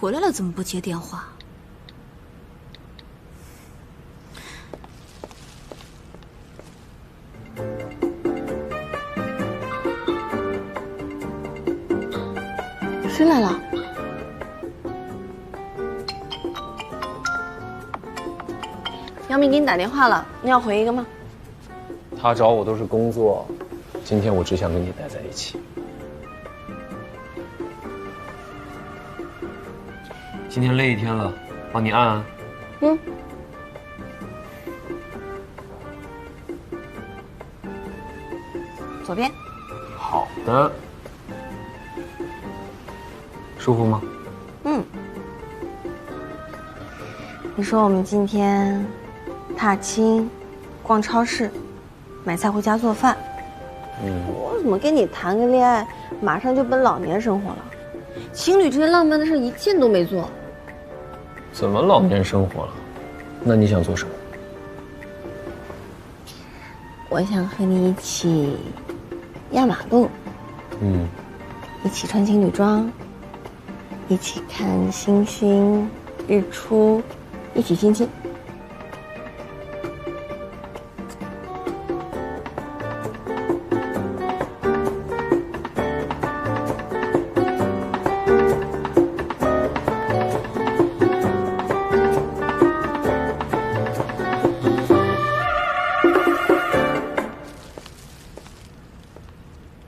回来了怎么不接电话？谁来了？姚明给你打电话了，你要回一个吗？他找我都是工作，今天我只想跟你待在一起。今天累一天了，帮你按按。嗯。左边。好的。舒服吗？嗯。你说我们今天踏青、逛超市、买菜回家做饭。我怎么跟你谈个恋爱，马上就奔老年生活了？情侣这些浪漫的事一件都没做。怎么老年生活了？那你想做什么？我想和你一起压马路。一起穿情侣装，一起看星星、日出，一起亲亲。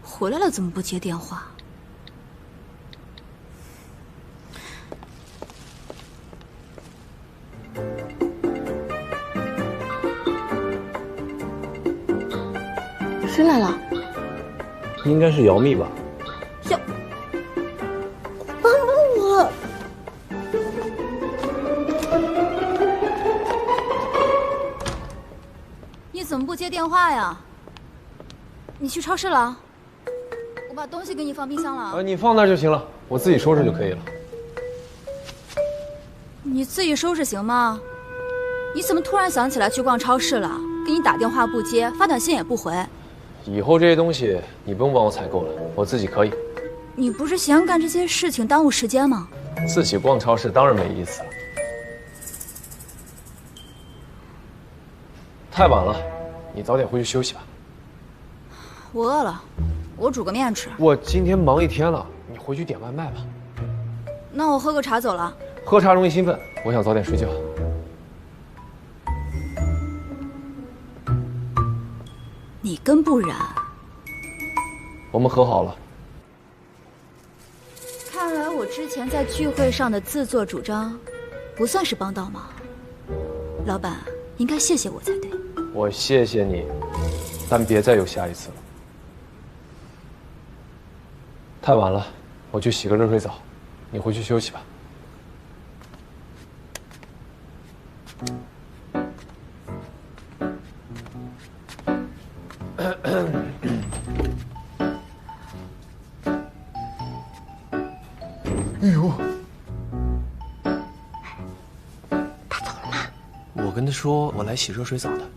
回来了怎么不接电话？谁来了？应该是姚蜜吧。帮帮我！你怎么不接电话呀？你去超市了？我把东西给你放冰箱了。你放那儿就行了，我自己收拾就可以了。你自己收拾行吗？你怎么突然想起来去逛超市了？给你打电话不接，发短信也不回。以后这些东西你不用帮我采购了，我自己可以。你不是嫌干这些事情耽误时间吗？自己逛超市当然没意思了。太晚了，你早点回去休息吧。我饿了，我煮个面吃。我今天忙一天了，你回去点外卖吧。那我喝个茶走了。喝茶容易兴奋，我想早点睡觉。你跟不然，我们和好了。看来我之前在聚会上的自作主张，不算是帮倒忙。老板应该谢谢我才对。我谢谢你，但别再有下一次了。太晚了，我去洗个热水澡，你回去休息吧。哎呦，他走了吗？我跟他说我来洗热水澡的。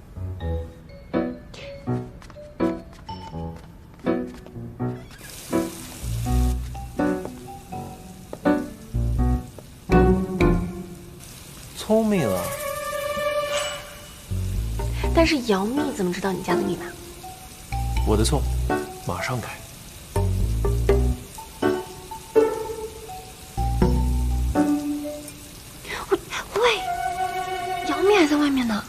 聪明啊！但是姚蜜怎么知道你家的密码？我的错，马上改。喂，姚蜜还在外面呢。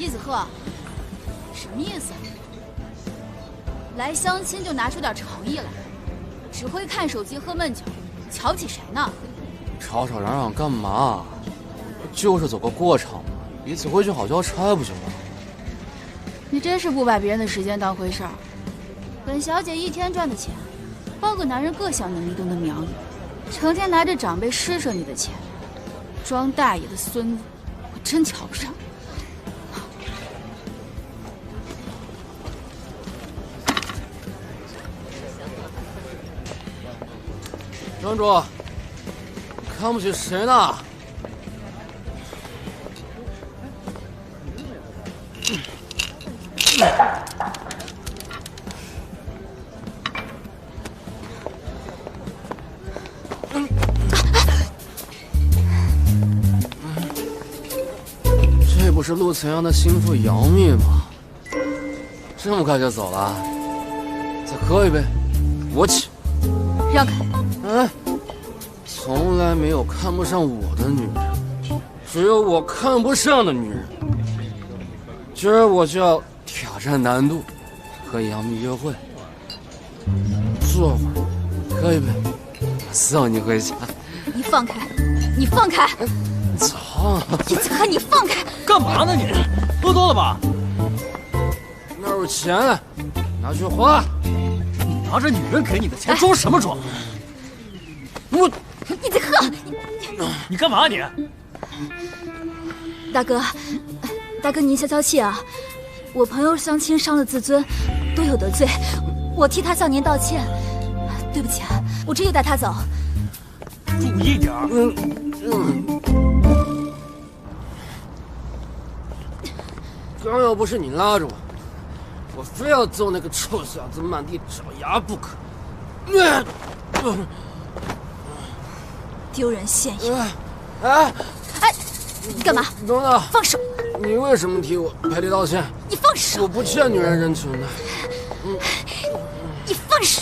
易子鹤，什么意思？来相亲就拿出点诚意来，只会看手机喝闷酒，瞧不起谁呢？吵吵嚷嚷干嘛？就是走个过场嘛，彼此回去好交差不行吗？你真是不把别人的时间当回事儿。本小姐一天赚的钱，包个男人各项能力都能秒你，成天拿着长辈施舍你的钱，装大爷的孙子，我真瞧不上。庄主，看不起谁呢？这不是陆晨阳的心腹姚蜜吗？这么快就走了？再喝一杯，我请。让开！哎，从来没有看不上我的女人，只有我看不上的女人。今儿我就要挑战难度，和杨幂约会。坐会儿，喝一杯，我送你回家。你放开！你放开！走。易子鹤，你放开！干嘛呢你？喝多了吧？那有钱，拿去花。你拿着女人给你的钱装什么装？我，易子鹤，你干嘛你？大哥，大哥您消消气啊！我朋友相亲伤了自尊，多有得罪，我替他向您道歉。对不起啊，我这就带他走。注意点儿。刚要不是你拉着我，我非要揍那个臭小子满地找牙不可。丢人现眼！哎，你干嘛？等等，放手！你为什么替我赔礼道歉？你放手！我不欠女人人情的。你放手！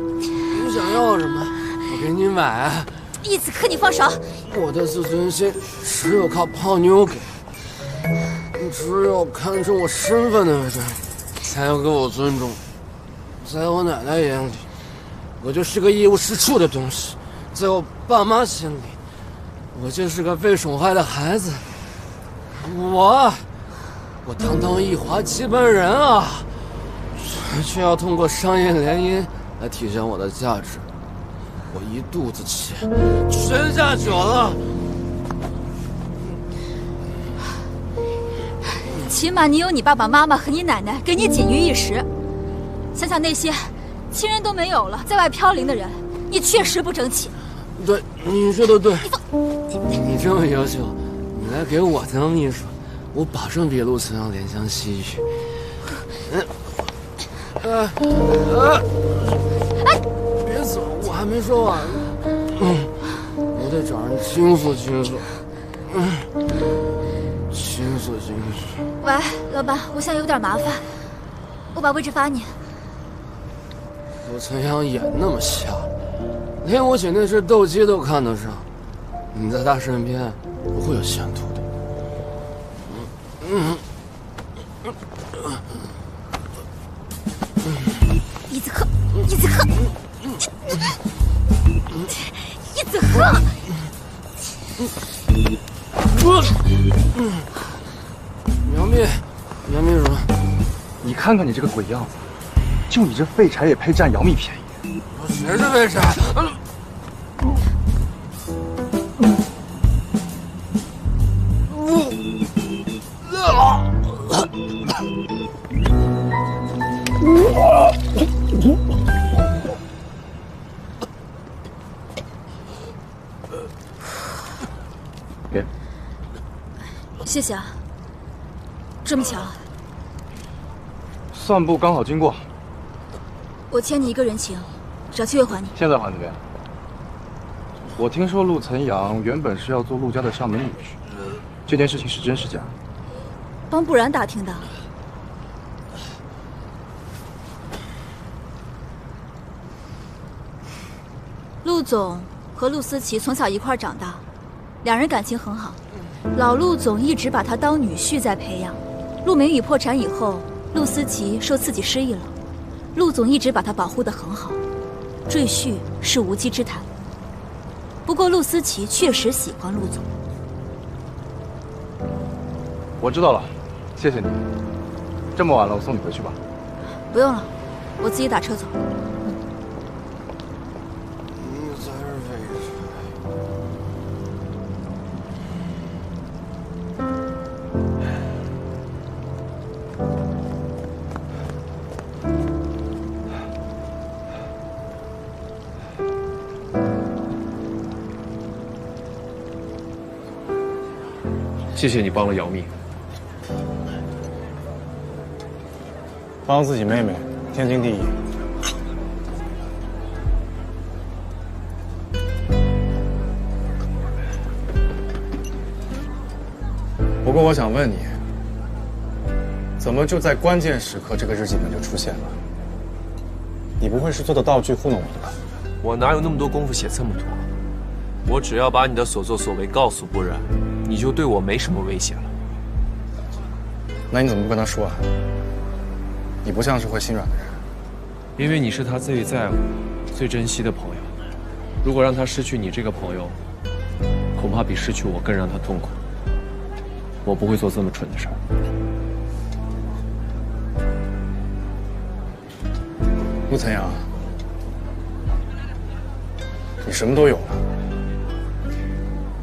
你想要什么？我给你买。易子鹤，你放手！我的自尊心只有靠泡妞给，只有看中我身份的人才要给我尊重。在我奶奶眼里，我就是个一无是处的东西；在我爸妈心里，我就是个被宠坏的孩子。我堂堂一华接班人啊，却要通过商业联姻来体现我的价值。我一肚子气，泉下酒了。起码你有你爸爸妈妈和你奶奶给你锦衣玉食。想想那些亲人都没有了，在外飘零的人，你确实不争气。对，你说的对。你这么优秀，你来给我当秘书，我保证比陆晨阳怜香惜玉。别走，我还没说完。我得找人倾诉倾诉。倾诉倾诉。喂，老板，我现在有点麻烦，我把位置发你。陆晨阳眼那么瞎，连我姐那只斗鸡都看得上，你在他身边不会有前途的。易子鹤，易子鹤，易子鹤！杨秘书，你看看你这个鬼样子，就你这废柴也配占姚蜜便宜？谁是废柴？给，谢谢啊。这么巧，散步刚好经过。我欠你一个人情，找机会还你。现在还怎么样？我听说陆晨阳原本是要做陆家的上门女婿，这件事情是真是假？帮不然打听的。陆总和陆思琪从小一块长大，两人感情很好。老陆总一直把他当女婿在培养。陆明宇破产以后，陆思琪受刺激失忆了，陆总一直把他保护得很好，赘婿是无稽之谈。不过陆思琪确实喜欢陆总。我知道了，谢谢你。这么晚了，我送你回去吧。不用了，我自己打车走。在这儿为谢谢你帮了姚蜜。帮自己妹妹，天经地义。不过我想问你，怎么就在关键时刻这个日记本就出现了？你不会是做的道具糊弄我的吧？我哪有那么多功夫写这么多？我只要把你的所作所为告诉不然，你就对我没什么威胁了。那你怎么不跟他说啊？你不像是会心软的人。因为你是他最在乎、最珍惜的朋友。如果让他失去你这个朋友，恐怕比失去我更让他痛苦。我不会做这么蠢的事儿。陆晨阳，你什么都有了：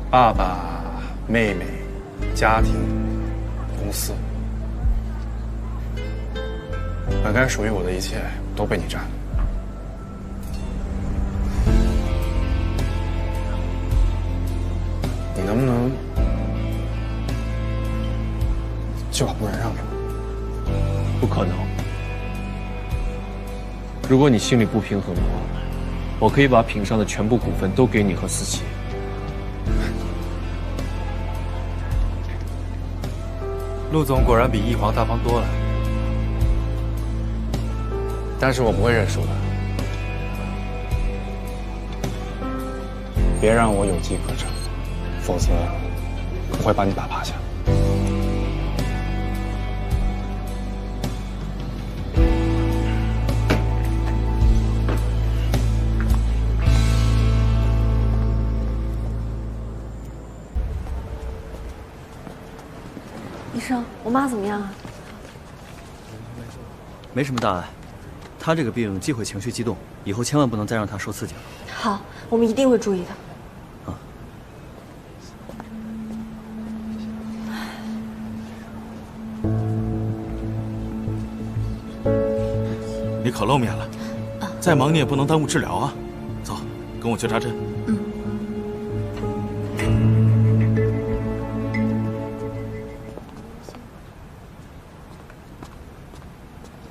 爸爸、妹妹、家庭、公司，本该属于我的一切都被你占了。你能不能就把不然让给我？不可能。如果你心里不平衡的话，我可以把品上的全部股份都给你和思琪。陆总果然比一皇大方多了。但是我不会认输的。别让我有机可乘，否则我会把你打趴下。医生，我妈怎么样啊？没什么大碍，她这个病忌讳情绪激动，以后千万不能再让她受刺激了。好，我们一定会注意的。你可露面了，再忙你也不能耽误治疗啊！走，跟我去扎针。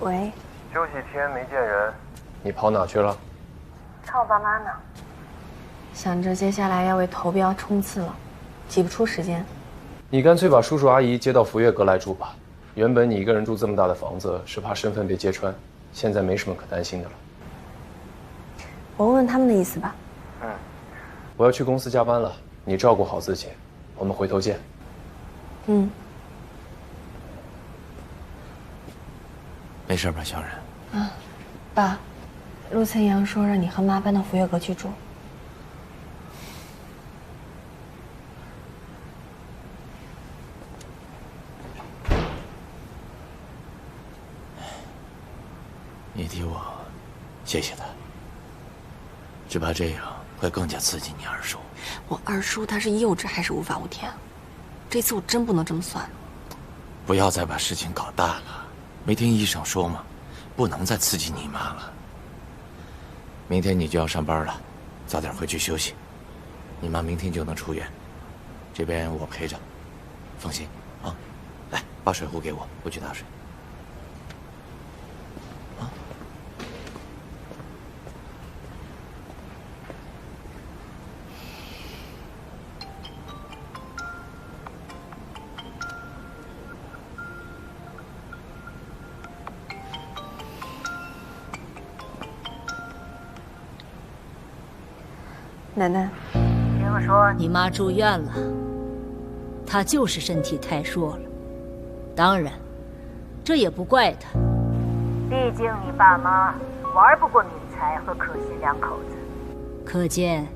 喂，休息天没见人，你跑哪去了？看我爸妈呢。想着接下来要为投标冲刺了，挤不出时间。你干脆把叔叔阿姨接到福月阁来住吧。原本你一个人住这么大的房子，是怕身份被揭穿，现在没什么可担心的了。我问问他们的意思吧。我要去公司加班了，你照顾好自己，我们回头见。没事吧，小冉？爸，陆晨阳说让你和妈搬到福月阁去住。你替我谢谢他，只怕这样会更加刺激你二叔。我二叔他是幼稚还是无法无天？这次我真不能这么算。不要再把事情搞大了。没听医生说吗？不能再刺激你妈了。明天你就要上班了，早点回去休息。你妈明天就能出院，这边我陪着，放心啊。来，把水壶给我，我去打水。奶奶，听说你妈住院了，他就是身体太弱了。当然，这也不怪他。毕竟你爸妈玩不过敏才和可心两口子。可见，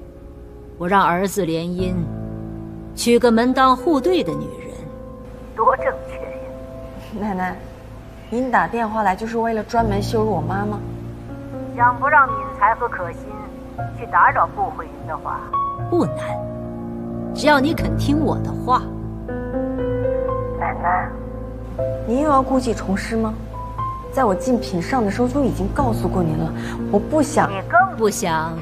我让儿子联姻，娶个门当户对的女人，多正确呀！奶奶，您打电话来就是为了专门羞辱我妈吗？想不让敏才和可心去打扰顾慧云的话，不难，只要你肯听我的话。奶奶，您又要故技重施吗？在我进品上的时候就已经告诉过您了，我不想。你更不想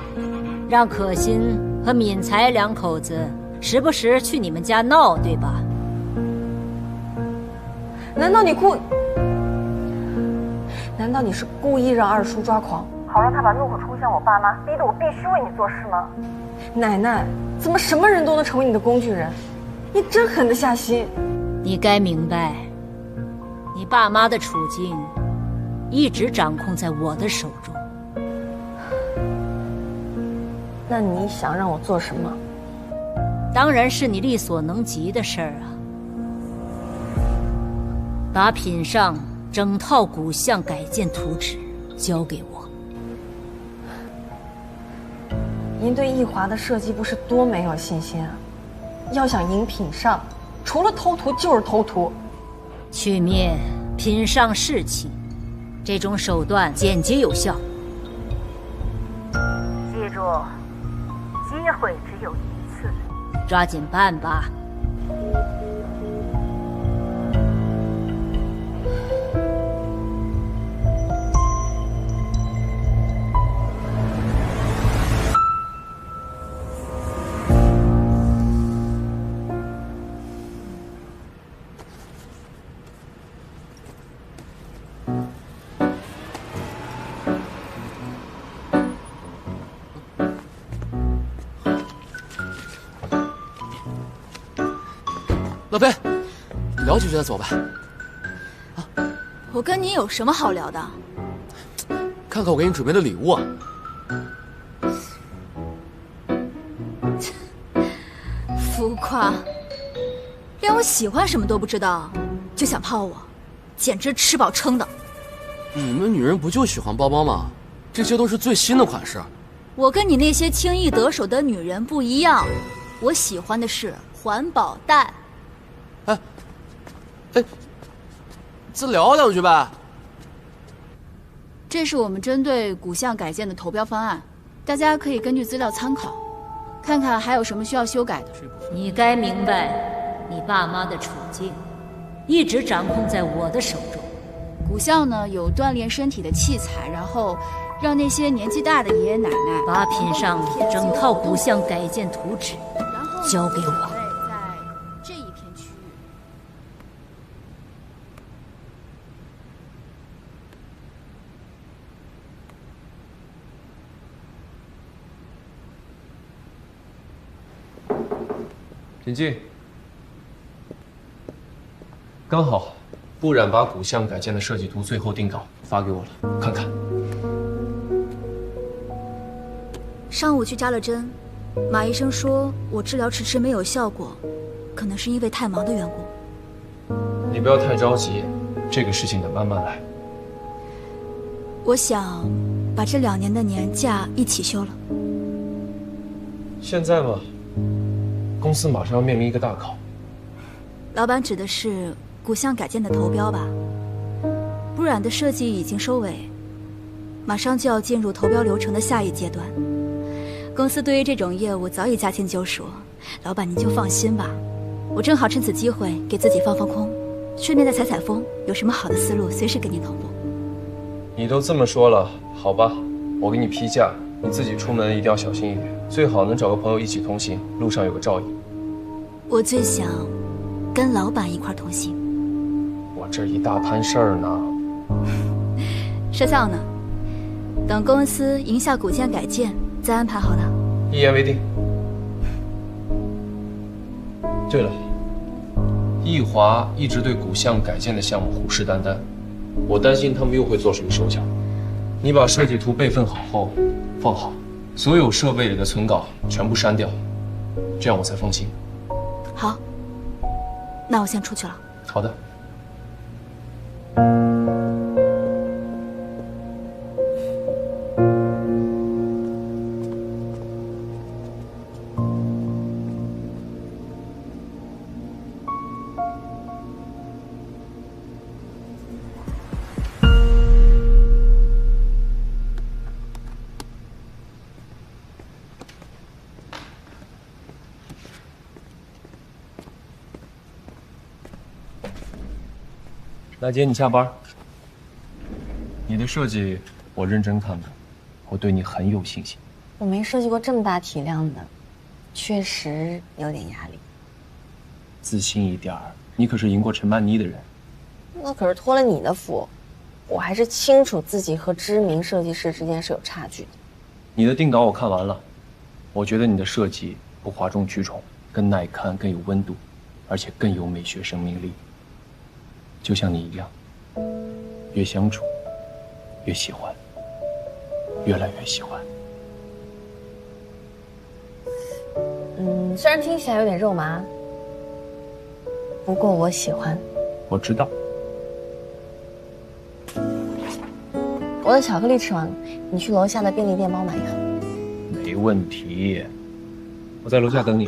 让可心和敏才两口子时不时去你们家闹，对吧？难道你是故意让二叔抓狂，好让他把怒火冲向我爸妈，逼得我必须为你做事吗？奶奶，怎么什么人都能成为你的工具人？你真狠得下心。你该明白，你爸妈的处境一直掌控在我的手中。那你想让我做什么？当然是你力所能及的事儿啊！把品上整套古巷改建图纸交给我。您对易华的设计部是多没有信心啊！要想赢品上，除了偷图就是偷图。去灭品上士气，这种手段简洁有效。记住，机会只有一次，抓紧办吧。老裴，聊几句再走吧。我跟你有什么好聊的？看看我给你准备的礼物啊。浮夸，连我喜欢什么都不知道，就想泡我，简直吃饱撑的。你们女人不就喜欢包包吗？这些都是最新的款式。我跟你那些轻易得手的女人不一样，我喜欢的是环保袋。再聊两句呗。这是我们针对古巷改建的投标方案，大家可以根据资料参考，看看还有什么需要修改的。你该明白，你爸妈的处境一直掌控在我的手中。古巷呢有锻炼身体的器材，然后让那些年纪大的爷爷奶奶把品上整套古巷改建图纸交给我。在这一片区域。请进。刚好，不染把古巷改建的设计图最后定稿发给我了，看看。上午去扎了针，马医生说我治疗迟迟没有效果，可能是因为太忙的缘故。你不要太着急，这个事情得慢慢来。我想把这2年的年假一起休了。现在嘛，公司马上要面临一个大考。老板指的是古巷改建的投标吧？不染的设计已经收尾，马上就要进入投标流程的下一阶段。公司对于这种业务早已驾轻就熟，老板您就放心吧。我正好趁此机会给自己放放空，顺便再采采风，有什么好的思路随时跟您同步。你都这么说了，好吧，我给你批假，你自己出门一定要小心一点，最好能找个朋友一起同行，路上有个照应。我最想跟老板一块同行。我这一大摊事儿呢。说笑呢，等公司赢下古巷改建再安排好了。一言为定。对了，易华一直对古巷改建的项目虎视眈眈，我担心他们又会做什么手脚。你把设计图备份好后放好，所有设备里的存稿全部删掉，这样我才放心。好。那我先出去了。好的。大姐，你下班。你的设计我认真看过，我对你很有信心。我没设计过这么大体量的，确实有点压力。自信一点儿，你可是赢过陈曼妮的人。那可是托了你的福，我还是清楚自己和知名设计师之间是有差距的。你的定稿我看完了，我觉得你的设计不哗众取宠，更耐看，更有温度，而且更有美学生命力。就像你一样，越相处越喜欢，越来越喜欢。虽然听起来有点肉麻，不过我喜欢。我知道。我的巧克力吃完了，你去楼下的便利店帮我买一盒。没问题，我在楼下等你。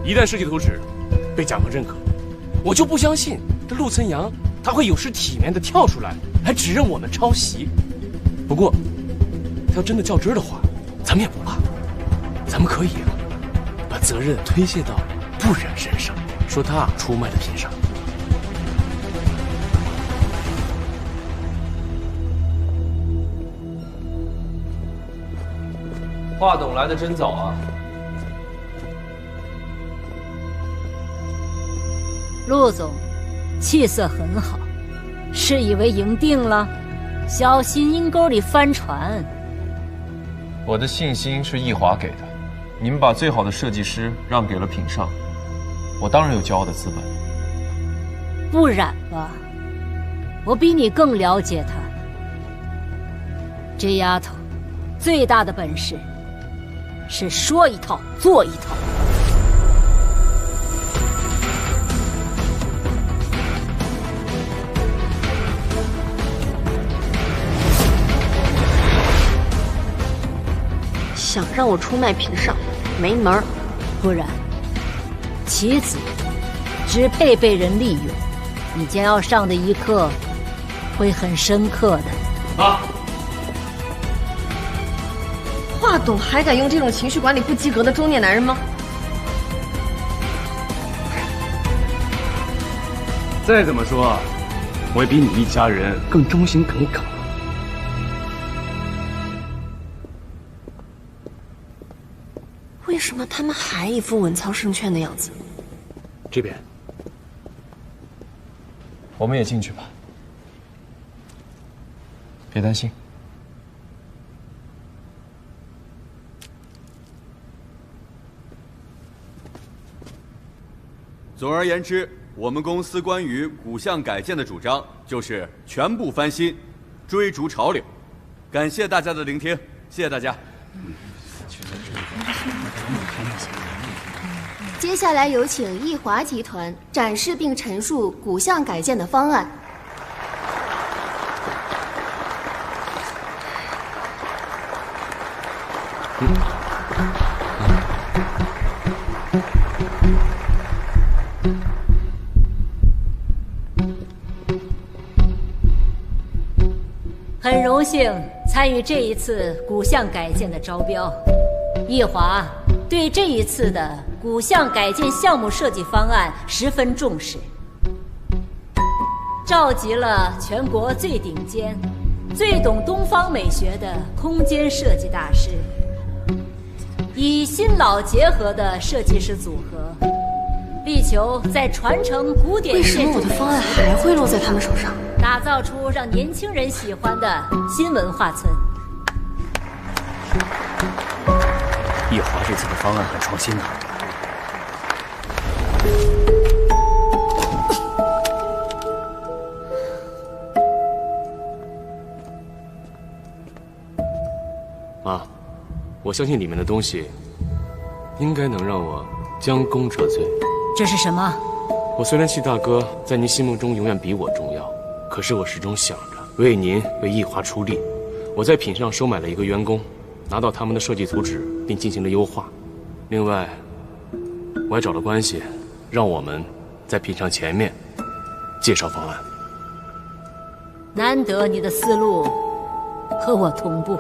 一旦设计图纸被甲方认可，我就不相信这陆岑阳他会有失体面的跳出来，还指认我们抄袭。不过，他要真的较真的话，咱们也不怕，咱们可以把责任推卸到不忍身上，说他出卖了品商。华董来的真早啊！陆总，气色很好，是以为赢定了？小心阴沟里翻船。我的信心是易华给的，你们把最好的设计师让给了品商，我当然有骄傲的资本。不然吧，我比你更了解她。这丫头最大的本事是说一套做一套。想让我出卖品商，没门儿！不然，棋子只配被人利用。你将要上的一课会很深刻的。啊！华董还敢用这种情绪管理不及格的中年男人吗？再怎么说，我也比你一家人更忠心耿耿。为什么他们还一副稳操胜券的样子？这边，我们也进去吧，别担心。总而言之，我们公司关于古巷改建的主张就是全部翻新，追逐潮流。感谢大家的聆听，谢谢大家。接下来有请易华集团展示并陈述古巷改建的方案。很荣幸参与这一次古巷改建的招标，易华对这一次的古巷改建项目设计方案十分重视，召集了全国最顶尖、最懂东方美学的空间设计大师，以新老结合的设计师组合，力求在传承古典为什么建筑我的方案还会落在他们手上？打造出让年轻人喜欢的新文化村。易华这次的方案很创新呢。妈，我相信里面的东西应该能让我将功折罪。这是什么？我虽然戚大哥在您心目中永远比我重要，可是我始终想着为您为易华出力。我在品上收买了一个员工，拿到他们的设计图纸并进行了优化。另外，我还找了关系，让我们在品上前面介绍方案。难得你的思路和我同步。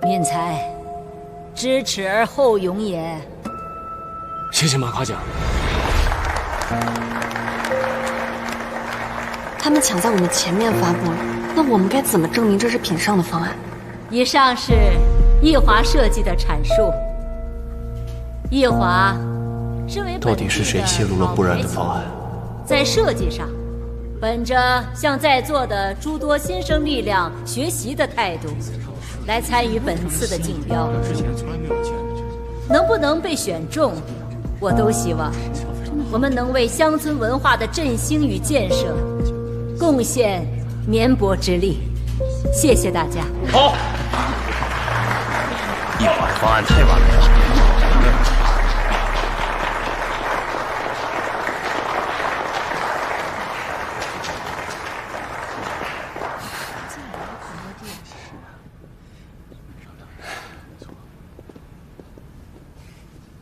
敏才，知耻而后勇也。谢谢妈夸奖。他们抢在我们前面发布了，那我们该怎么证明这是品上的方案？以上是易华设计的阐述。易华身为到底是谁泄露了不然的方案？在设计上，本着向在座的诸多新生力量学习的态度，来参与本次的竞标。能不能被选中，我都希望我们能为乡村文化的振兴与建设贡献绵薄之力。谢谢大家。好，易华的方案太完美了。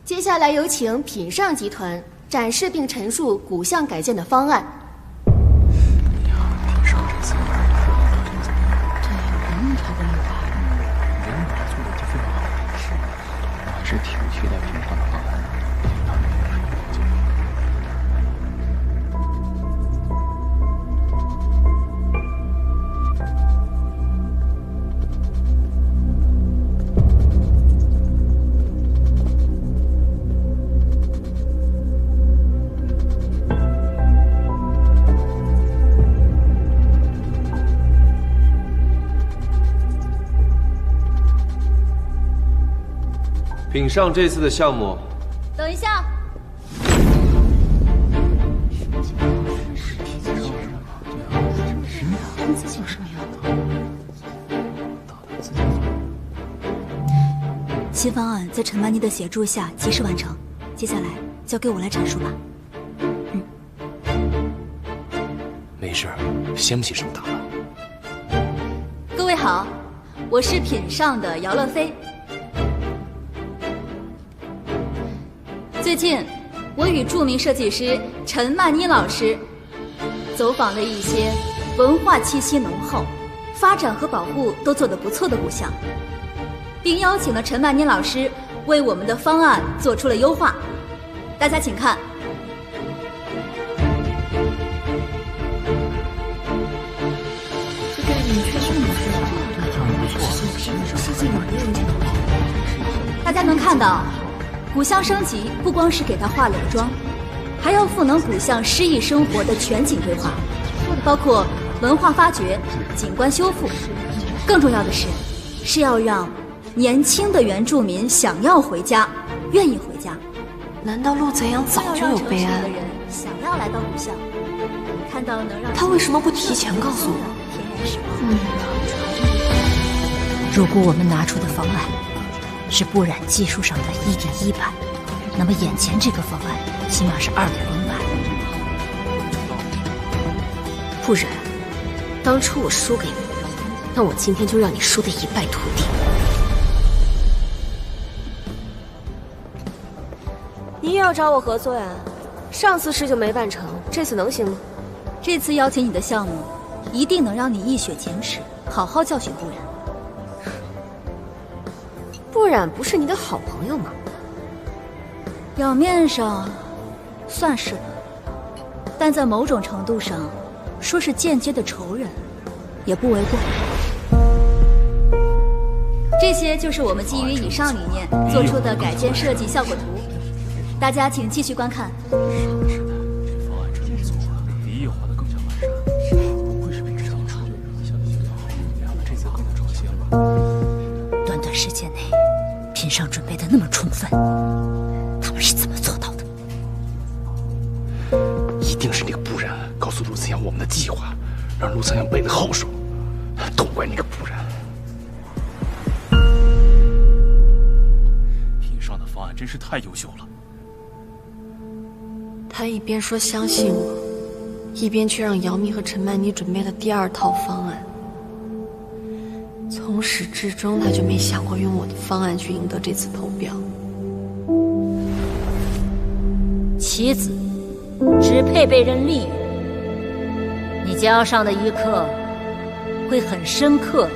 接下来有请品上集团展示并陈述古巷改建的方案。是挺期待品上的方案。品上这次的项目，等一下，新方案在陈曼妮的协助下及时完成，接下来交给我来阐述吧。没事，掀不起什么大浪。各位好，我是品上的姚乐飞。最近，我与著名设计师陈曼妮老师走访了一些文化气息浓厚、发展和保护都做得不错的古巷，并邀请了陈曼妮老师为我们的方案做出了优化。大家请看。大家能看到。古巷升级不光是给它化了个妆，还要赋能古巷诗意生活的全景规划，包括文化发掘、景观修复。更重要的是要让年轻的原住民想要回家，愿意回家。难道陆贼阳早就有备案？想要来到古巷，看到能让他为什么不提前告诉我？如果我们拿出的方案是不染技术上的1.1版，那么眼前这个方案起码是2.0版。不染，当初我输给你，那我今天就让你输得一败涂地。你也要找我合作呀？上次事就没办成，这次能行吗？这次邀请你的项目，一定能让你一雪前耻，好好教训不染。不染不是你的好朋友吗？表面上算是吧，但在某种程度上，说是间接的仇人，也不为过。这些就是我们基于以上理念做出的改建设计效果图。大家请继续观看。是的，是的，这方案真不错，比易华的更加完善，不愧是平商出的人，咱们这次更加创新了。短短时间内，品上准备的那么充分，他们是怎么做到的？一定是那个不然告诉陆森阳我们的计划，让陆森阳背得好手，都怪那个不然。品上的方案真是太优秀了。他一边说相信我，一边却让姚明和陈曼妮准备了第2套方案。从始至终，他就没想过用我的方案去赢得这次投标。棋子只配被人利用，你将要上的一课会很深刻的。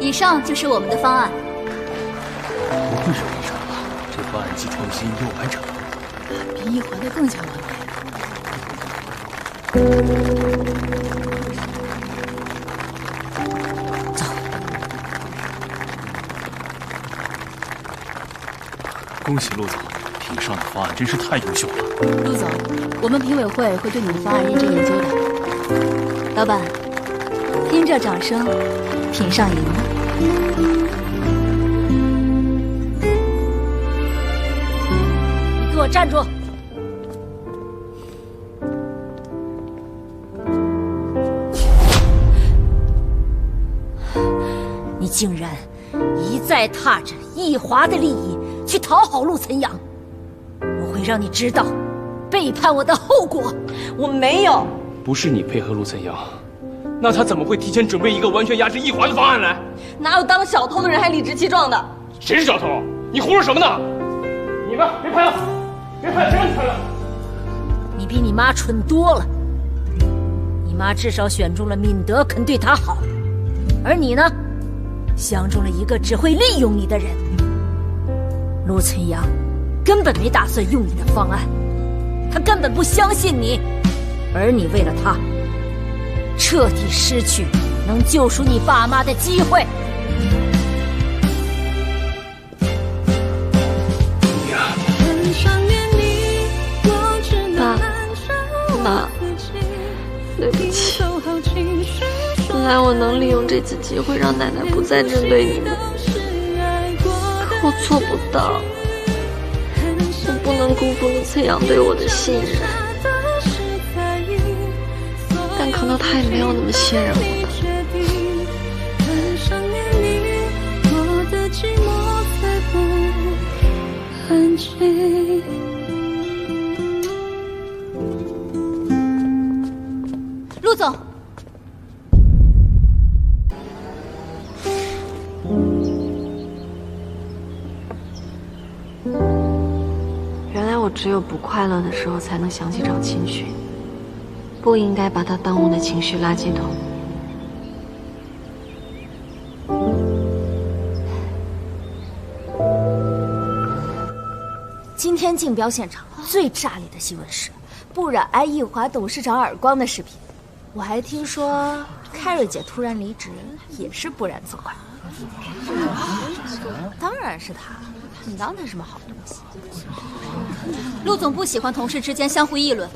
以上就是我们的方案。不愧是平商了，这方案既创新又完整，比易华的更加完美。走。恭喜陆总，品上的方案真是太优秀了。陆总，我们评委会会对你的方案认真研究的。老板，听这掌声，品上赢了。你给我站住！你竟然一再踏着易华的利益去讨好陆岑阳，我会让你知道背叛我的后果。我没有。不是你配合陆岑阳，那他怎么会提前准备一个完全压制易华的方案来？哪有当小偷的人还理直气壮的？谁是小偷？你胡说什么呢？你们别拍了，别拍了，谁让你拍了？你比你妈蠢多了。你妈至少选中了敏德肯对她好，而你呢，相中了一个只会利用你的人。陆岑阳根本没打算用你的方案，他根本不相信你，而你为了他，彻底失去能救赎你爸妈的机会。爸妈，对不起，本来我能利用这次机会让奶奶不再针对你们，可我做不到。我不能辜负陆岑阳对我的信任，但可能他也没有那么信任我吧。陆总，原来我只有不快乐的时候才能想起找秦勋，不应该把他当我的情绪垃圾桶。今天竞标现场最炸裂的新闻是，不染挨易华董事长耳光的视频。我还听说凯瑞姐突然离职，也是不染责怪。当然是他，你当他什么好东西？陆总不喜欢同事之间相互议论。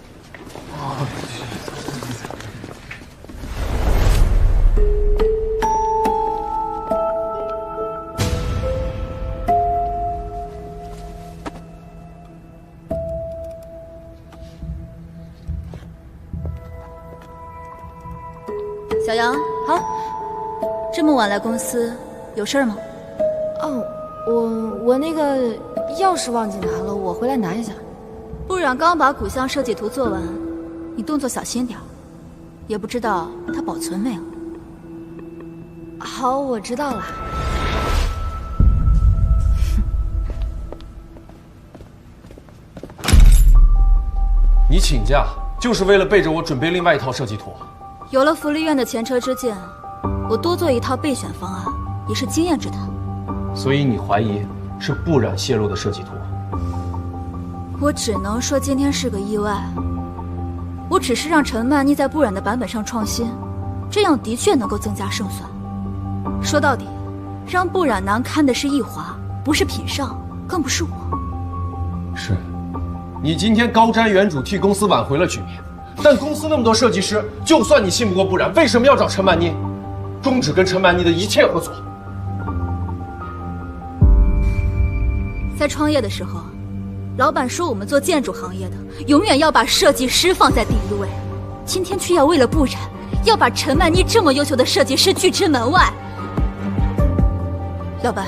小杨，好，这么晚来公司，有事吗？哦，我那个钥匙忘记拿了，我回来拿一下。不染刚把古巷设计图做完，你动作小心点，也不知道它保存没有。好，我知道了。你请假就是为了背着我准备另外一套设计图？有了福利院的前车之鉴，我多做一套备选方案也是经验之谈。所以你怀疑是不染泄露的设计图？我只能说今天是个意外，我只是让陈曼妮在不染的版本上创新，这样的确能够增加胜算。说到底，让不染难堪的是易华，不是品尚，更不是我。是，你今天高瞻远瞩，替公司挽回了局面。但公司那么多设计师，就算你信不过不染，为什么要找陈曼妮？终止跟陈曼妮的一切合作。在创业的时候，老板说我们做建筑行业的，永远要把设计师放在第一位。今天却要为了不染，要把陈曼妮这么优秀的设计师拒之门外。老板，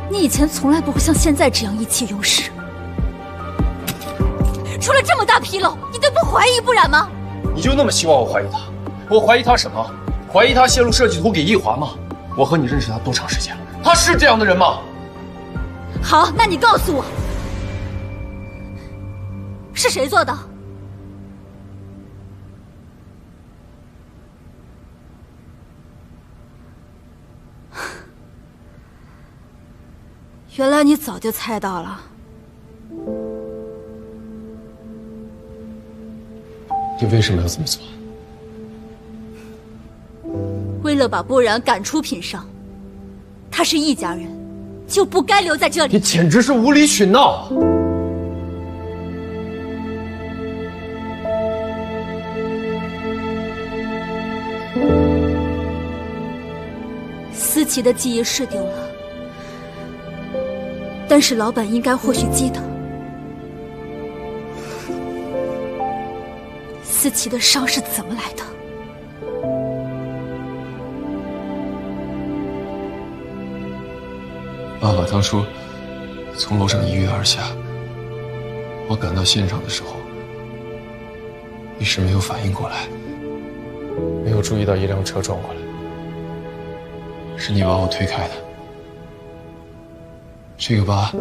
你以前从来不会像现在这样意气用事。出了这么大纰漏，你都不怀疑不染吗？你就那么希望我怀疑他？我怀疑他什么？怀疑他泄露设计图给易华吗？我和你认识他多长时间了？他是这样的人吗？好，那你告诉我，是谁做的？原来你早就猜到了。你为什么要这么做？为了把不染赶出品尚，他是易家人，就不该留在这里。你简直是无理取闹！思琪的记忆是丢了，但是老板应该或许记得，思琪的伤是怎么来的。爸爸当初从楼上一跃而下，我赶到现场的时候，一时没有反应过来，没有注意到一辆车撞过来，是你把我推开的。这个疤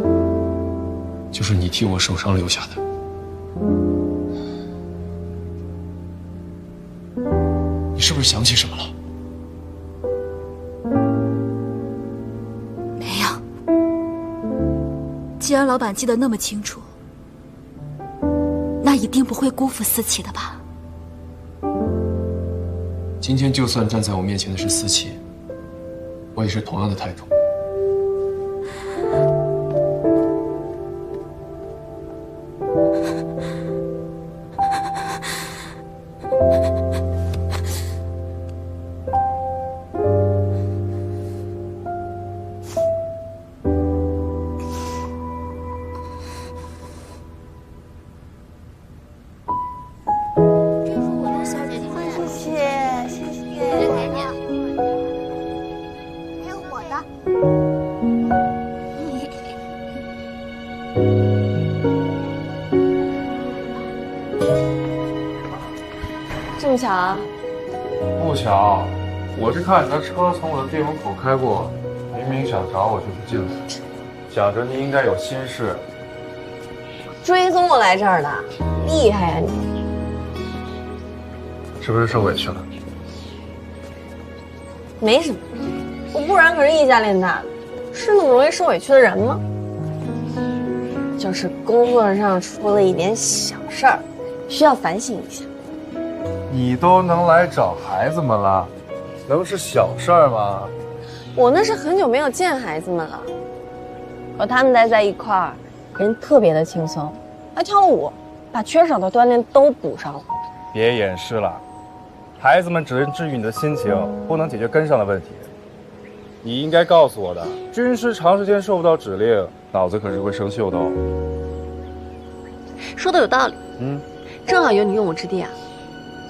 就是你替我手上留下的。你是不是想起什么了？既然老板记得那么清楚，那一定不会辜负思琪的吧？今天就算站在我面前的是思琪，我也是同样的态度。这么巧啊？不巧，我是看你的车从我的店门口开过，明明想找我就不进来，想着你应该有心事，追踪我来这儿的，厉害呀你！是不是受委屈了？没什么，我不然可是易家练大的，是那么容易受委屈的人吗？就是工作上出了一点小事儿，需要反省一下。你都能来找孩子们了，能是小事儿吗？我那是很久没有见孩子们了，和他们待在一块儿，人特别的轻松，还跳了舞，把缺少的锻炼都补上了。别掩饰了，孩子们只能治愈你的心情，不能解决根上的问题。你应该告诉我的，军师长时间受不到指令，脑子可是会生锈的哦。说的有道理，正好有你用武之地啊。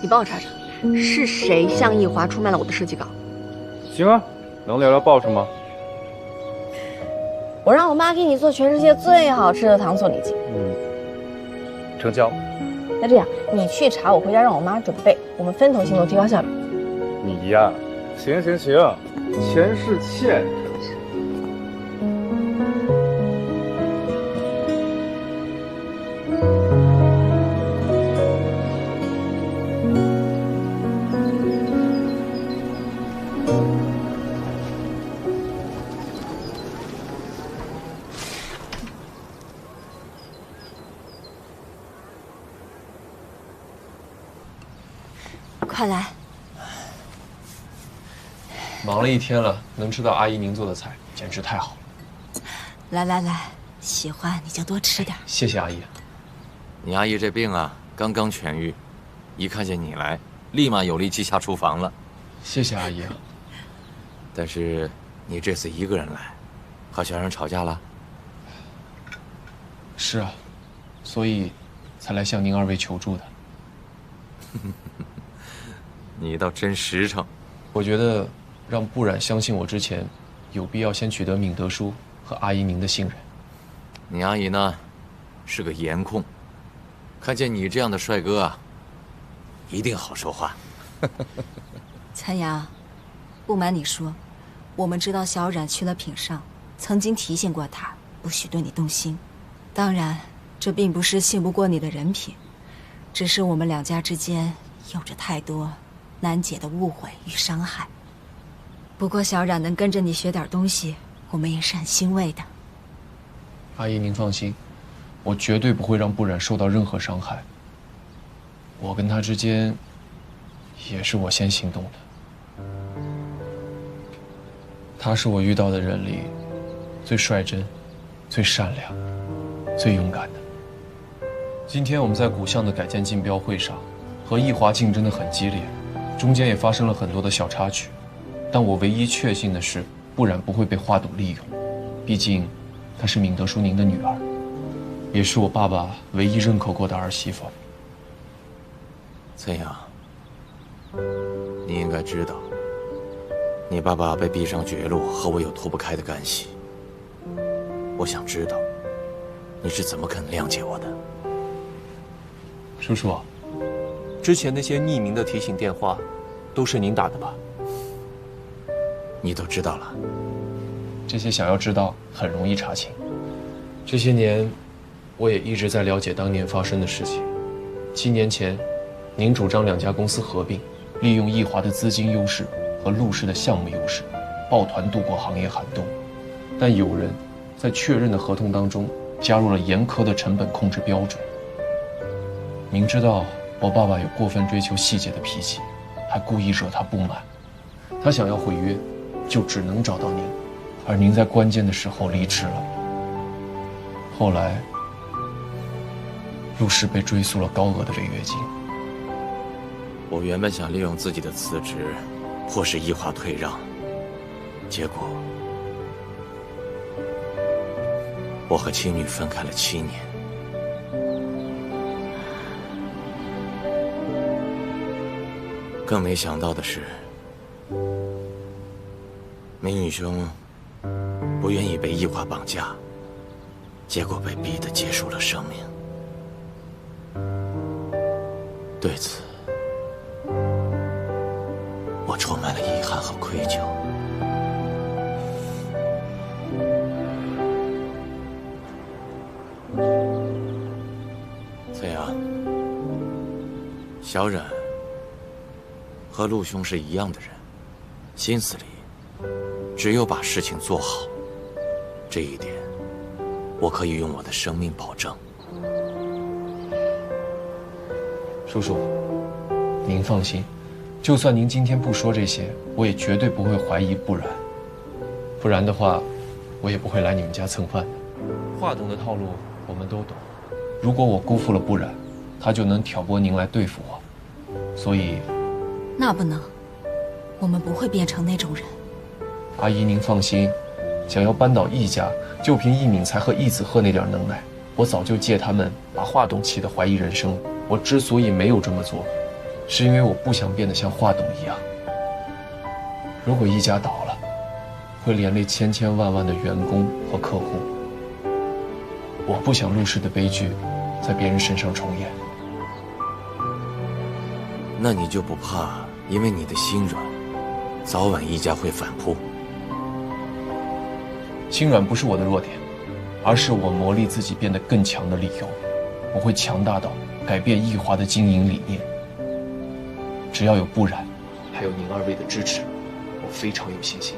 你帮我查查，是谁向易华出卖了我的设计稿？行啊，能聊聊报什么？我让我妈给你做全世界最好吃的糖醋里脊。成交。那这样，你去查，我回家让我妈准备，我们分头行动，提高效率。你呀，行，钱是欠着。快来。忙了一天了，能吃到阿姨您做的菜，简直太好了。来来来，喜欢你就多吃点。谢谢阿姨。你阿姨这病啊，刚刚痊愈，一看见你来，立马有力气下厨房了。谢谢阿姨。但是你这次一个人来，和小冉吵架了？是啊，所以才来向您二位求助的。你倒真实诚。我觉得让不染相信我之前，有必要先取得敏德叔和阿姨您的信任。你阿姨呢，是个颜控，看见你这样的帅哥啊，一定好说话。参阳，不瞒你说，我们知道小冉去了品上，曾经提醒过他不许对你动心。当然，这并不是信不过你的人品，只是我们两家之间有着太多难解的误会与伤害。不过小冉能跟着你学点东西，我们也是很欣慰的。阿姨您放心，我绝对不会让不染受到任何伤害。我跟他之间，也是我先行动的。他是我遇到的人里最率真、最善良、最勇敢的。今天我们在古巷的改建竞标会上，和易华竞争得很激烈，中间也发生了很多的小插曲。但我唯一确信的是，不染不会被华董利用，毕竟她是敏德叔您的女儿，也是我爸爸唯一认可过的儿媳妇。岑阳，你应该知道，你爸爸被逼上绝路和我有脱不开的干系。我想知道，你是怎么肯谅解我的？叔叔，之前那些匿名的提醒电话，都是您打的吧？你都知道了？这些想要知道很容易查清。这些年，我也一直在了解当年发生的事情。7年前，您主张两家公司合并，利用易华的资金优势和陆氏的项目优势，抱团度过行业寒冬。但有人在确认的合同当中加入了严苛的成本控制标准。明知道我爸爸有过分追求细节的脾气，还故意惹他不满，他想要毁约，就只能找到您，而您在关键的时候离职了。后来，陆氏被追诉了高额的违约金。我原本想利用自己的辞职，迫使易华退让，结果我和妻女分开了7年。更没想到的是，明宇兄不愿意被易华绑架，结果被逼得结束了生命。对此，我充满了遗憾和愧疚。崔阳，小冉和陆兄是一样的人，心思里只有把事情做好，这一点我可以用我的生命保证。叔叔，您放心，就算您今天不说这些，我也绝对不会怀疑不然。不然的话，我也不会来你们家蹭饭的。华董的套路我们都懂，如果我辜负了不然，他就能挑拨您来对付我。所以，那不能，我们不会变成那种人。阿姨您放心，想要扳倒易家，就凭易敏才和易子鹤那点能耐，我早就借他们把华董气得怀疑人生。我之所以没有这么做，是因为我不想变得像华董一样。如果易家倒了，会连累千千万万的员工和客户。我不想陆氏的悲剧在别人身上重演。那你就不怕因为你的心软，早晚易家会反扑？心软不是我的弱点，而是我磨砺自己变得更强的理由。我会强大到改变易华的经营理念。只要有不然，还有您二位的支持，我非常有信心。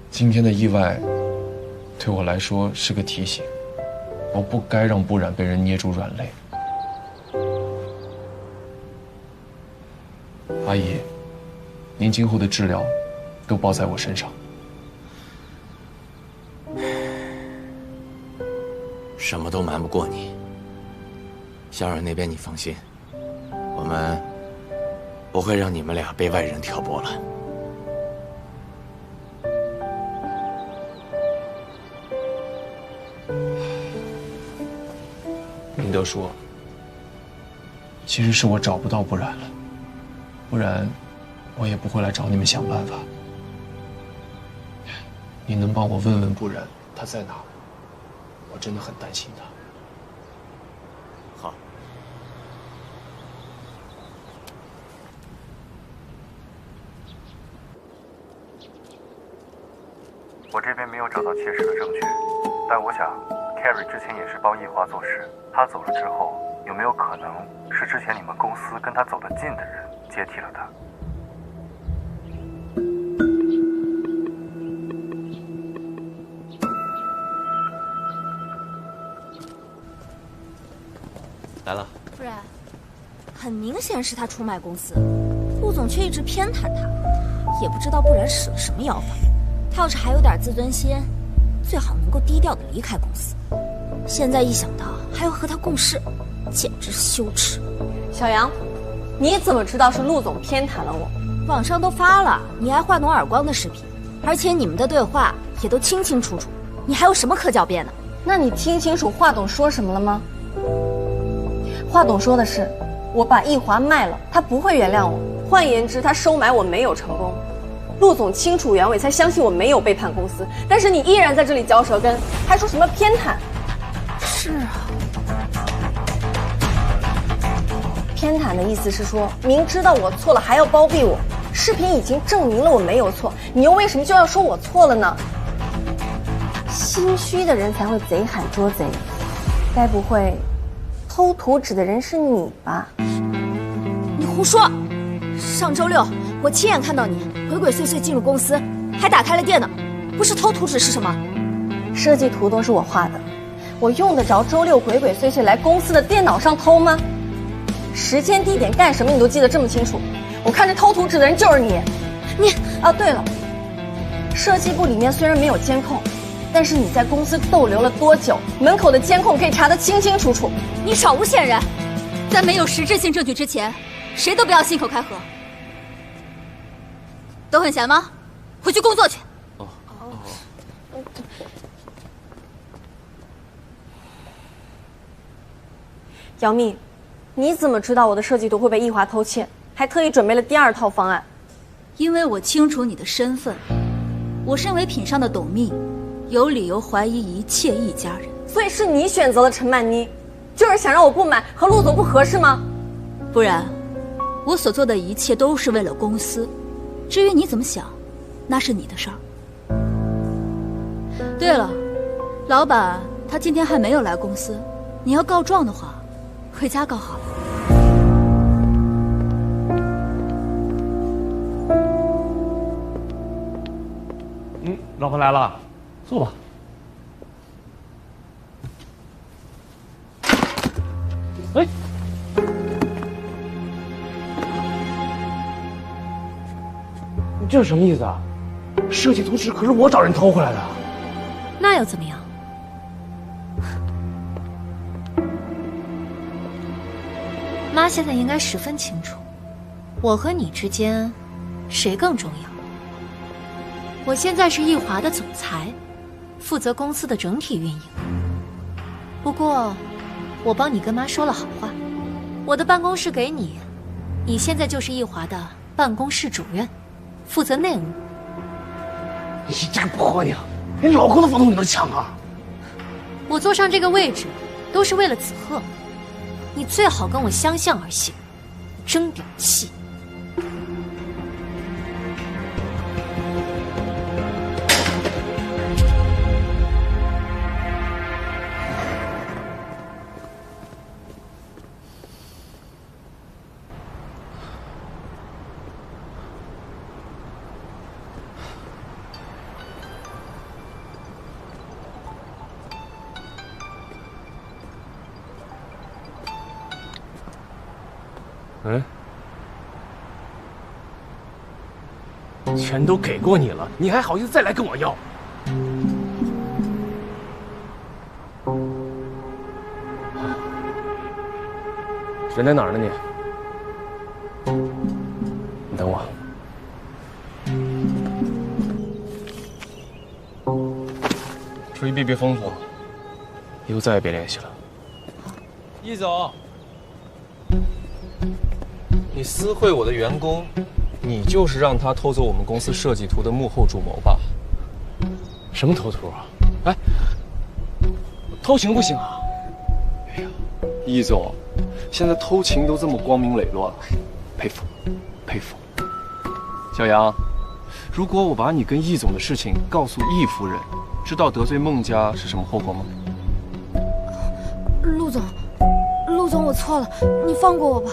今天的意外，对我来说是个提醒，我不该让不然被人捏住软肋。阿姨，您今后的治疗都包在我身上。什么都瞒不过你。小冉那边你放心，我们不会让你们俩被外人挑拨了。明德说，其实是我找不到不然了，不然我也不会来找你们想办法。你能帮我问问不然他在哪儿？我真的很担心他。好。我这边没有找到切实的证据，但我想 Carrie 之前也是帮易华做事，他走了之后，有没有可能是之前你们公司跟他走得近的人接替了他？来了。夫人，很明显是他出卖公司，陆总却一直偏袒他，也不知道不然使了什么妖法。他要是还有点自尊心，最好能够低调的离开公司。现在一想到还要和他共事，简直羞耻。小杨，你怎么知道是陆总偏袒了我？网上都发了你挨华总耳光的视频，而且你们的对话也都清清楚楚，你还有什么可狡辩的？那你听清楚华董说什么了吗？华董说的是，我把易华卖了，他不会原谅我。换言之，他收买我没有成功。陆总清楚原委，才相信我没有背叛公司。但是你依然在这里嚼舌根，还说什么偏袒？是啊，偏袒的意思是说，明知道我错了还要包庇我。视频已经证明了我没有错，你又为什么就要说我错了呢？心虚的人才会贼喊捉贼，该不会偷图纸的人是你吧？你胡说！上周六我亲眼看到你鬼鬼祟祟进入公司，还打开了电脑，不是偷图纸是什么？设计图都是我画的，我用得着周六鬼鬼祟祟来公司的电脑上偷吗？时间地点干什么你都记得这么清楚，我看这偷图纸的人就是你。啊，对了，设计部里面虽然没有监控，但是你在公司逗留了多久，门口的监控可以查得清清楚楚。你少诬陷人，在没有实质性证据之前，谁都不要信口开河。都很闲吗？回去工作去。杨幂，你怎么知道我的设计图会被易华偷窃，还特意准备了第二套方案？因为我清楚你的身份，我身为品上的董秘，有理由怀疑一切易家人。所以是你选择了陈曼妮，就是想让我不满，和陆总不合适吗？不然，我所做的一切都是为了公司。至于你怎么想，那是你的事儿。对了，老板他今天还没有来公司，你要告状的话，回家告好了。老婆来了，坐吧。哎，你这是什么意思啊？设计图纸可是我找人偷回来的。那又怎么样？妈现在应该十分清楚，我和你之间谁更重要。我现在是易华的总裁，负责公司的整体运营。不过，我帮你跟妈说了好话，我的办公室给你，你现在就是易华的办公室主任，负责内务。你这个婆娘，连老公的房东你都抢啊！我坐上这个位置，都是为了子赫。你最好跟我相向而行，争点气。嗯，钱都给过你了，你还好意思再来跟我要？人在哪儿呢你？你等我。注意避避风头，以后再也别联系了。易总，你私会我的员工，你就是让他偷走我们公司设计图的幕后主谋吧？什么偷图啊？哎，偷情不行啊！哎呀，易总，现在偷情都这么光明磊落了，佩服，佩服。小杨，如果我把你跟易总的事情告诉易夫人，知道得罪孟家是什么后果吗？陆总，我错了，你放过我吧。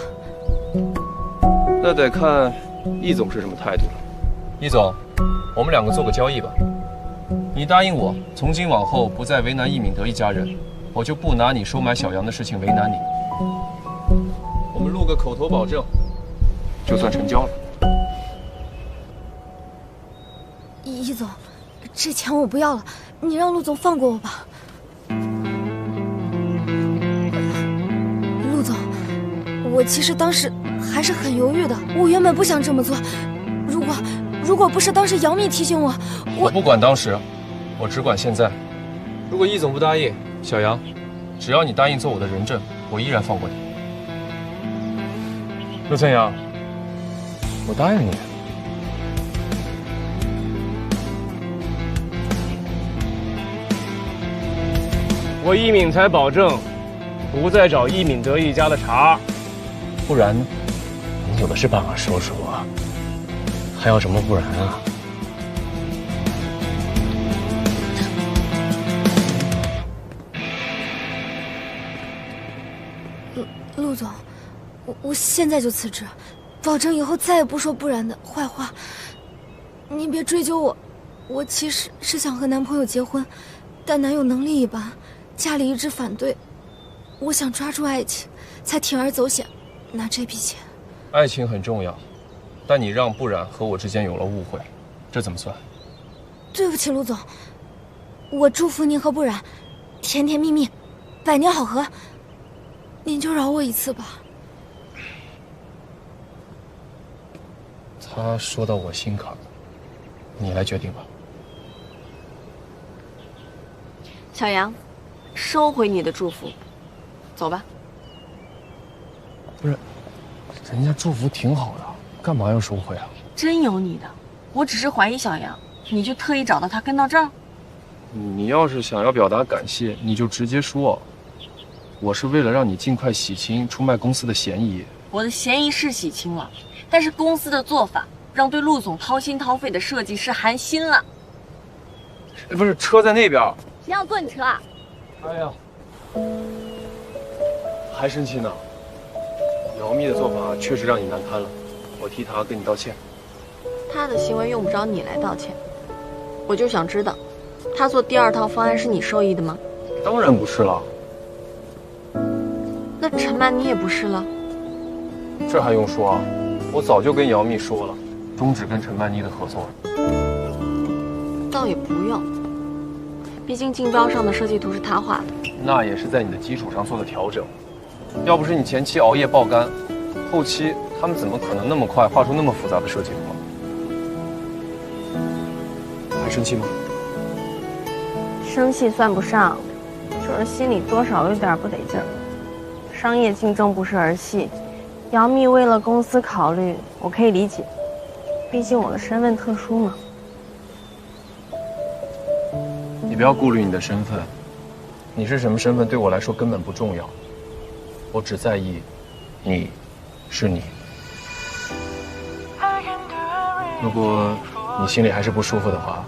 那得看易总是什么态度了。易总，我们两个做个交易吧。你答应我，从今往后不再为难易敏德一家人，我就不拿你收买小杨的事情为难你。我们录个口头保证，就算成交了。易总，这钱我不要了，你让陆总放过我吧。陆总，我其实当时还是很犹豫的，我原本不想这么做。如果不是当时杨幂提醒我，我不管当时，我只管现在。如果易总不答应，小杨，只要你答应做我的人证，我依然放过你。陆晨阳，我答应你。我易敏才保证，不再找易敏德一家的茬。不然呢？你有的是办法说说啊，还要什么不然啊？陆总，我现在就辞职，保证以后再也不说不然的坏话。您别追究我，我其实是想和男朋友结婚，但男友能力一般，家里一直反对。我想抓住爱情，才铤而走险，拿这笔钱。爱情很重要，但你让不染和我之间有了误会，这怎么算？对不起，陆总，我祝福您和不染甜甜蜜蜜，百年好合。您就饶我一次吧。他说到我心坎了，你来决定吧。小杨，收回你的祝福，走吧。不是，人家祝福挺好的，干嘛要收回啊？真有你的，我只是怀疑小杨，你就特意找到他跟到这儿？你要是想要表达感谢，你就直接说。我是为了让你尽快洗清出卖公司的嫌疑。我的嫌疑是洗清了，但是公司的做法让对陆总掏心掏肺的设计师寒心了。不是，车在那边。谁要坐你车啊？哎呀，还生气呢？姚蜜的做法确实让你难堪了，我替她跟你道歉。他的行为用不着你来道歉，我就想知道，他做第二套方案是你授意的吗？当然不是了。那陈曼妮也不是了。这还用说啊？我早就跟姚蜜说了，终止跟陈曼妮的合作。倒也不用，毕竟竞标上的设计图是他画的。那也是在你的基础上做的调整。要不是你前期熬夜爆肝，后期他们怎么可能那么快画出那么复杂的设计图？还生气吗？生气算不上，就是心里多少有点不得劲儿。商业竞争不是儿戏，姚蜜为了公司考虑，我可以理解，毕竟我的身份特殊嘛。你不要顾虑你的身份，你是什么身份对我来说根本不重要，我只在意你是你。如果你心里还是不舒服的话，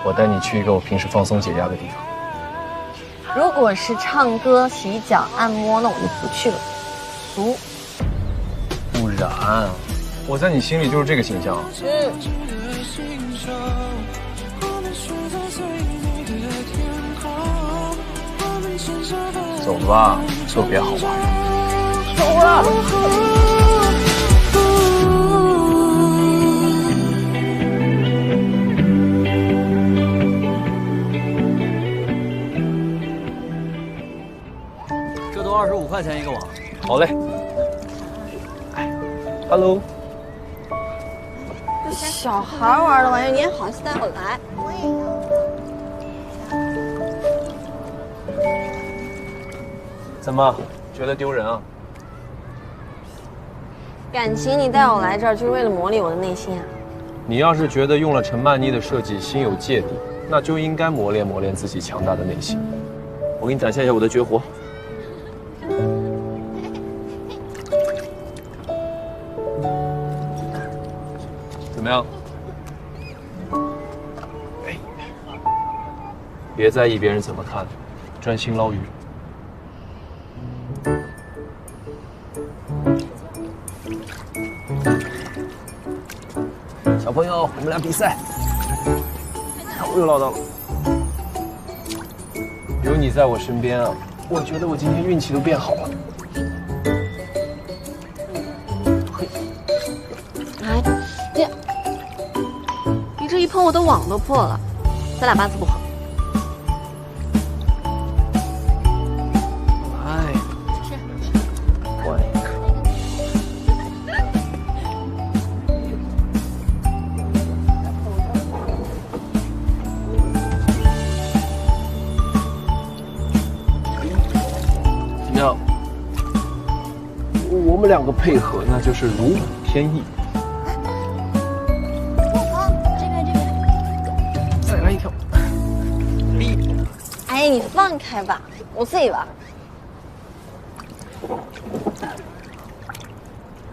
我带你去一个我平时放松解压的地方。如果是唱歌、洗脚、按摩，那我就不去了，俗。不然，我在你心里就是这个形象。走吧，特别好玩。走了。块钱一个网。好嘞。Hello。这小孩玩的玩意儿，你也好意思带我来？怎么，觉得丢人啊？感情你带我来这儿就是为了磨砺我的内心啊？你要是觉得用了陈曼妮的设计心有芥蒂，那就应该磨练磨练自己强大的内心。我给你展现一下我的绝活。怎么样？别在意别人怎么看，专心捞鱼。小朋友，我们俩比赛。我又捞到了。有你在我身边啊，我觉得我今天运气都变好了。哎，你这一碰我的网都破了，咱俩八字不好。哎，乖。怎么样？我们两个配合，那就是如虎添翼。再来一条。哎，你放开吧，我自己玩。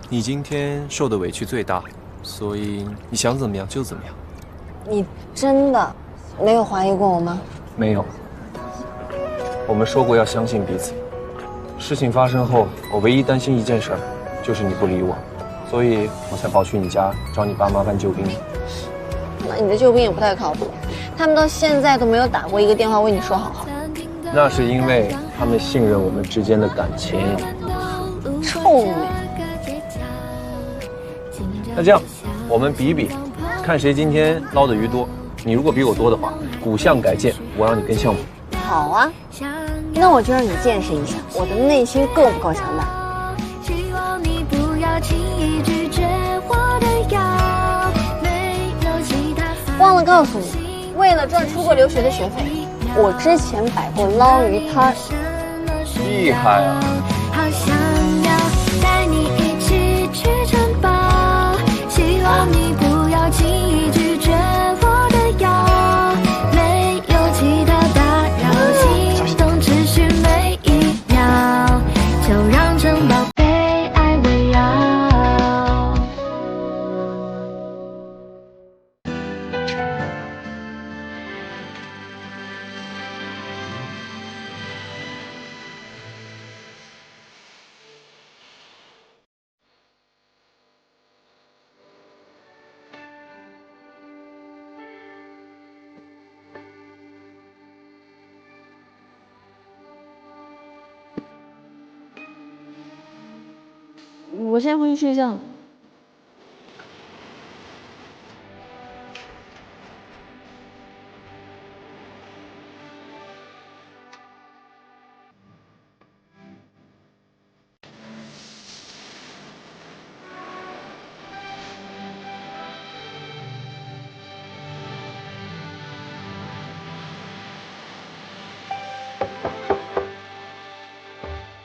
你今天受的委屈最大，所以你想怎么样就怎么样。你真的没有怀疑过我吗？没有。我们说过要相信彼此。事情发生后，我唯一担心一件事，就是你不理我，所以我才跑去你家找你爸妈办救兵。那你的救兵也不太靠谱，他们到现在都没有打过一个电话为你说好话。那是因为他们信任我们之间的感情。臭美。那这样，我们比比，看谁今天捞的鱼多。你如果比我多的话，古巷改建我让你跟项目。好啊，那我就让你见识一下我的内心够不够强大。忘了告诉你，为了赚出国留学的学费，我之前摆过捞鱼摊。厉害啊！好想要带你一起去城堡，希望你不要轻易拒绝我的邀，没有其他打扰，心动持续每一秒，就让城堡被爱围绕。我先回去睡觉了。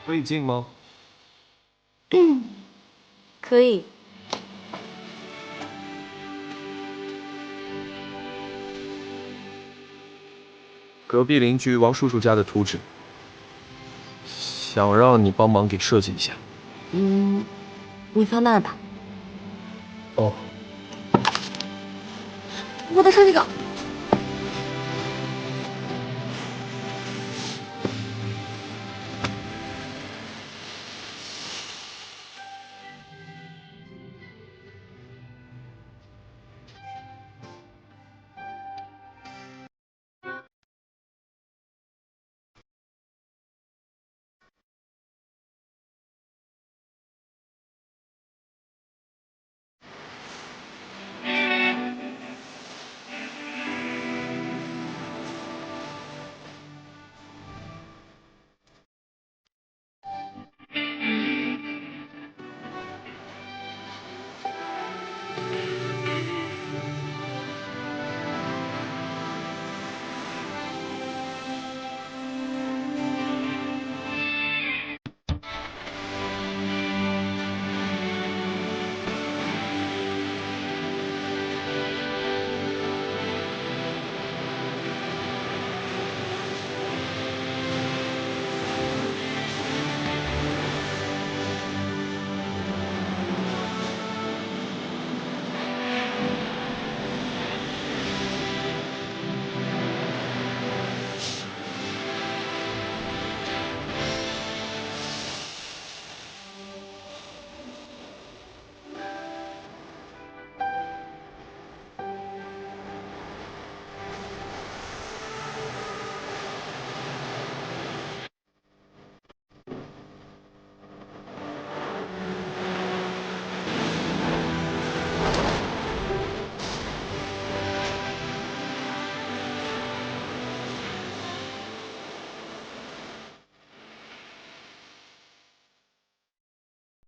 可以进吗？可以。隔壁邻居王叔叔家的图纸，想让你帮忙给设计一下。你放那儿吧。哦。我的设计稿。